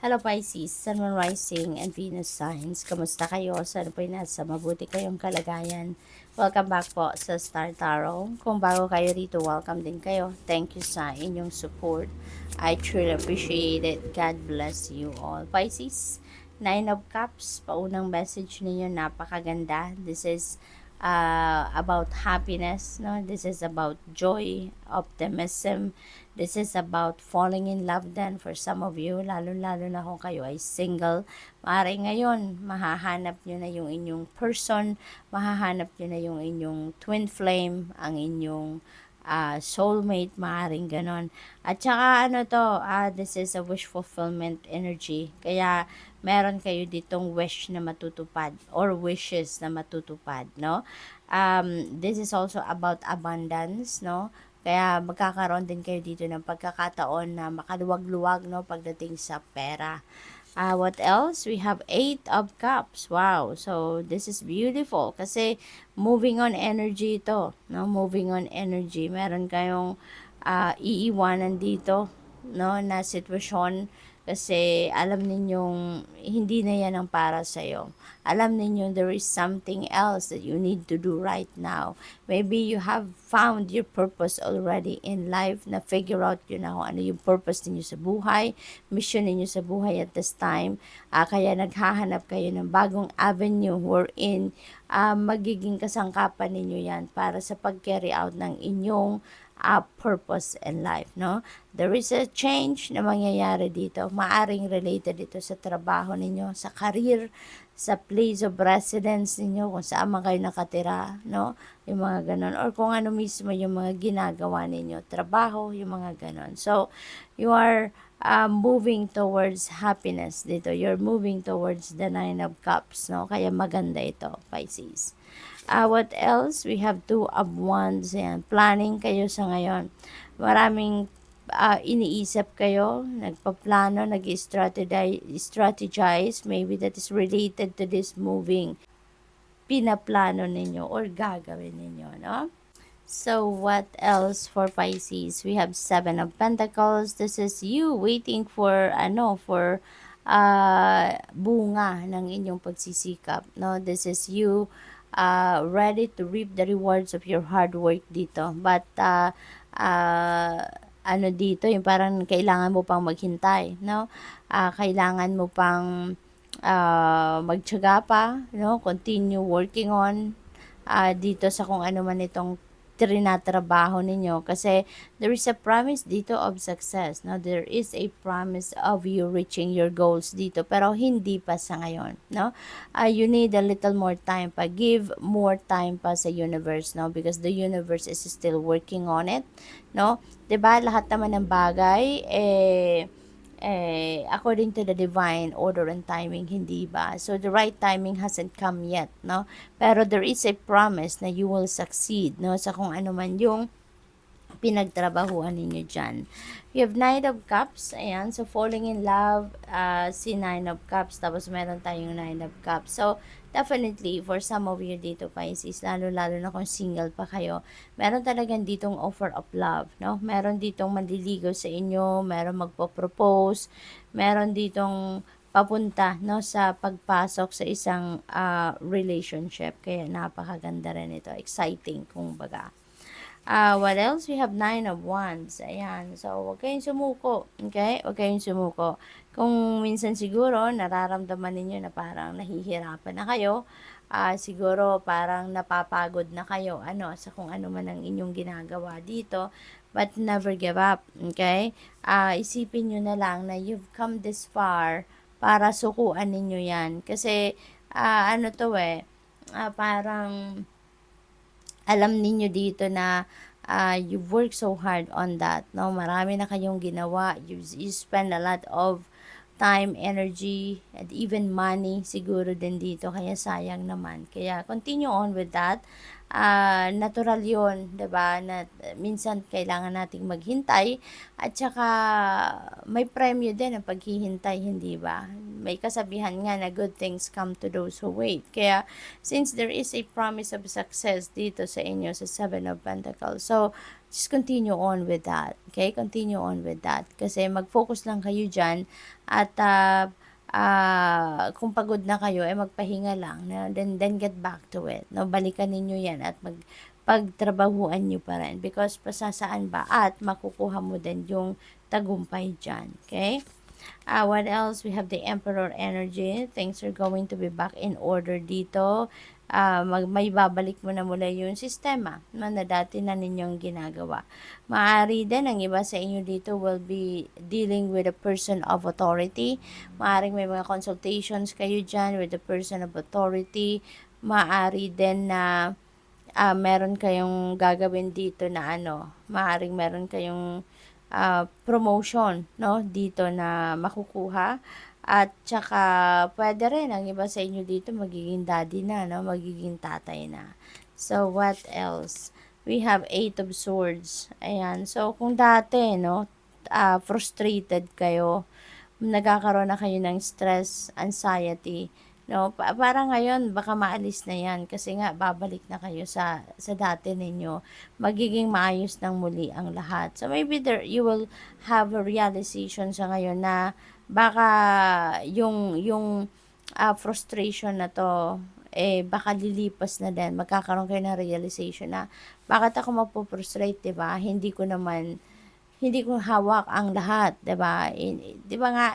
Hello Pisces, Sun, Moon, Rising, and Venus signs. Kamusta kayo? Sana po'y nasa mabuti kayong kalagayan. Welcome back po sa Star Tarot. Kung bago kayo rito, welcome din kayo. Thank you sa inyong support. I truly appreciate it. God bless you all. Pisces, Nine of Cups, paunang message ninyo, napakaganda. This is about happiness, no? This is about joy, optimism. This is about falling in love then for some of you, lalo-lalo na kung kayo ay single. Maaari ngayon, mahahanap nyo na yung inyong person, mahahanap nyo na yung inyong twin flame, ang inyong soulmate, maaaring ganon. At saka this is a wish fulfillment energy. Kaya meron kayo ditong wish na matutupad or wishes na matutupad, no? This is also about abundance, no? Kaya magkakaroon din kayo dito ng pagkakataon na makaluwag-luwag, no, pagdating sa pera. What else? We have 8 of Cups. Wow. So, this is beautiful. Kasi, moving on energy ito. No? Moving on energy. Meron kayong iiwanan dito, no, na sitwasyon. Kasi, alam ninyong, hindi na yan ang para sa'yo. Alam ninyo, there is something else that you need to do right now. Maybe you have found your purpose already in life, na figure out yun na kung ano yung purpose ninyo sa buhay, mission ninyo sa buhay at this time. Kaya naghahanap kayo ng bagong avenue wherein magiging kasangkapan ninyo yan para sa pag-carry out ng inyong purpose in life, no? There is a change na mangyayari dito. Maaring related dito sa trabaho ninyo, sa career, sa place of residence ninyo, kung saan man kayo nakatira, no? Yung mga ganon. Or kung ano mismo yung mga ginagawa ninyo, trabaho, yung mga ganon. So, you are moving towards happiness dito. You're moving towards the 9 of Cups, no? Kaya maganda ito, Pisces. What else? We have 2 of Wands. Yan. Planning kayo sa ngayon. Maraming iniisip kayo, nagpaplano, nag-strategize. Maybe that is related to this moving. Pinaplano ninyo or gagawin ninyo, no? So, what else for Pisces? We have 7 of Pentacles. This is you waiting for, bunga ng inyong pagsisikap, no? This is you ready to reap the rewards of your hard work dito. But, dito, yung parang kailangan mo pang maghintay, no? Kailangan mo pang magtiyaga pa, no? Continue working on dito sa kung ano man itong trinatrabaho ninyo, kasi there is a promise dito of success, no? There is a promise of you reaching your goals dito, pero hindi pa sa ngayon, no? You need a little more time pa, give more time pa sa universe, no? Because the universe is still working on it, no? 'Di ba, lahat naman ng bagay according to the divine order and timing, hindi ba? So, the right timing hasn't come yet, no? Pero there is a promise na you will succeed, no? Sa kung ano man yung pinagtrabahuan ninyo dyan. You have 9 of Cups. Ayan. So, falling in love, si 9 of Cups. Tapos, meron tayong 9 of Cups. So, definitely, for some of you dito, Pisces, lalo-lalo na kung single pa kayo, meron talagang ditong offer of love, no? Meron ditong manliligaw sa inyo, meron magpo-propose, meron ditong papunta, no, sa pagpasok sa isang relationship. Kaya napakaganda rin ito. Exciting, kung baga. What else? We have 9 of Wands. Ayan. So, huwag kayong sumuko. Okay? Huwag kayong sumuko. Kung minsan siguro, nararamdaman ninyo na parang nahihirapan na kayo, siguro parang napapagod na kayo, sa kung ano man ang inyong ginagawa dito, but never give up. Okay? Isipin nyo na lang na you've come this far para sukuan ninyo yan. Kasi, parang alam ninyo dito na you work so hard on that, no? Marami na kayong ginawa. You spend a lot of time, energy, and even money siguro din dito. Kaya sayang naman. Kaya continue on with that. Natural yun, 'di ba? Na minsan kailangan nating maghintay at saka may premyo din ang paghihintay, hindi ba? May kasabihan nga na good things come to those who wait. Kaya, since there is a promise of success dito sa inyo sa Seven of Pentacles, so, just continue on with that. Okay? Continue on with that. Kasi mag-focus lang kayo dyan at kung pagod na kayo, magpahinga lang. No? Then get back to it. No? Balikan ninyo yan at pagtrabahuan nyo pa rin. Because pasasaan ba? At makukuha mo din yung tagumpay dyan. Okay? What else? We have the Emperor energy. Things are going to be back in order dito. May babalik mo na mula yung sistema na dati na ninyong ginagawa. Maaari din, ang iba sa inyo dito will be dealing with a person of authority. Maaring may mga consultations kayo dyan with the person of authority. Maaari din na meron kayong gagawin dito na maaring meron kayong promotion, no, dito na makukuha. At saka, pwede rin, ang iba sa inyo dito, magiging daddy na, no, magiging tatay na. So, what else? We have 8 of Swords. Ayan. So, kung dati, no, frustrated kayo, nagkakaroon na kayo ng stress, anxiety, no? Para ngayon, baka maalis na yan kasi nga, babalik na kayo sa dati ninyo. Magiging maayos ng muli ang lahat. So, maybe you will have a realization sa ngayon na baka yung frustration na to, baka lilipas na din. Magkakaroon kayo ng realization na, bakit ako mapuprostrate, diba? Hindi ko hawak ang lahat, 'di ba? 'Di ba nga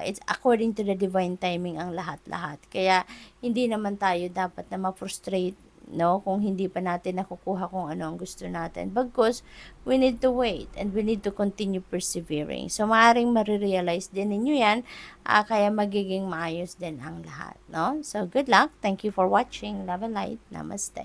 it's according to the divine timing ang lahat-lahat. Kaya hindi naman tayo dapat na ma-frustrate, no, kung hindi pa natin nakukuha kung ano ang gusto natin. Because we need to wait and we need to continue persevering. So maaring marirealize din ninyo 'yan, kaya magiging maayos din ang lahat, no? So good luck. Thank you for watching. Love and light. Namaste.